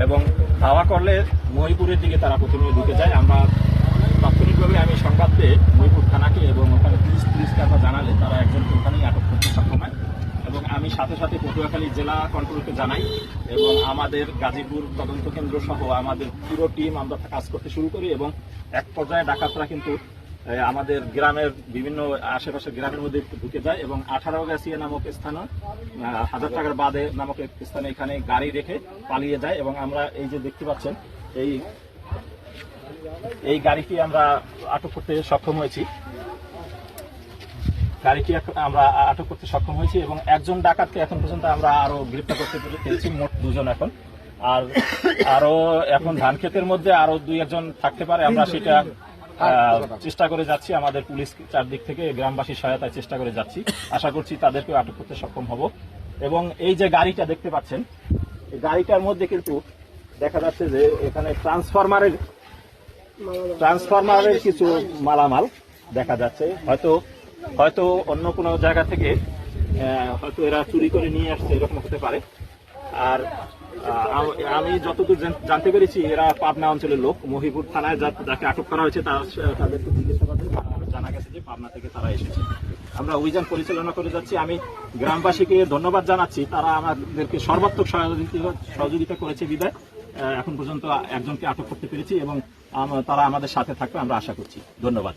এবং ধাওয়া করলে মহিপুরের দিকে তারা প্রথমে ঢুকে যায়। আমরা তাৎক্ষণিকভাবে আমি সংবাদ পেয়ে মহিপুর থানাকে এবং ওখানে পুলিশকে আমরা জানালে তারা একজনকে ওখানেই আটক করতে সক্ষম হয় এবং আমি সাথে সাথে পটুয়াখালী জেলা কন্ট্রোলকে জানাই এবং আমাদের গাজীপুর তদন্ত কেন্দ্র সহ আমাদের পুরো টিম আমরা কাজ করতে শুরু করি এবং এক পর্যায়ে ডাকাতরা কিন্তু আমাদের গ্রামের বিভিন্ন আশেপাশের গ্রামের মধ্যে ঢুকে যায় এবং 18 গাছিয়া নামক স্থানে 1000 টাকার বাদে নামক স্থানে এখানে গাড়ি রেখে পালিয়ে যায় এবং আমরা এই যে দেখতে পাচ্ছেন এই গাড়িটি আমরা আটক করতে সক্ষম হয়েছি। গাড়িটি আমরা আটক করতে সক্ষম হয়েছি এবং একজন ডাকাতকে এখন পর্যন্ত আমরা আরো গ্রেপ্তার করতে পেরেছি, মোট 2 জন এখন। আর আরো এখন ধান ক্ষেতের মধ্যে আরো 2-1 থাকতে পারে, আমরা সেটা চেষ্টা করে যাচ্ছি। আমাদের পুলিশ চারদিক থেকে গ্রামবাসীর সহায়তায় চেষ্টা করে যাচ্ছি, আশা করছি তাদেরকে আটক করতে সক্ষম হব। এবং এই যে গাড়িটা দেখতে পাচ্ছেন, এই গাড়িটার মধ্যে কিন্তু দেখা যাচ্ছে যে এখানে ট্রান্সফরমারের কিছু মালামাল দেখা যাচ্ছে, হয়তো অন্য কোনো জায়গা থেকে হয়তো এরা চুরি করে নিয়ে আসছে, এরকম হতে পারে। আর আমি যতদূর জানতে পেরেছি এরা পাবনা অঞ্চলের লোক। মহিপুর থানায় যাকে আটক করা হয়েছে তাদেরকে জিজ্ঞাসাবাদে জানা গেছে যে পাবনা থেকে তারা এসেছে। আমরা অভিযান পরিচালনা করে যাচ্ছি। আমি গ্রামবাসীকে ধন্যবাদ জানাচ্ছি, তারা আমাদেরকে সর্বাত্মক সহযোগিতা করেছে বিধায় এখন পর্যন্ত একজনকে আটক করতে পেরেছি এবং তারা আমাদের সাথে থাকবে আমরা আশা করছি। ধন্যবাদ।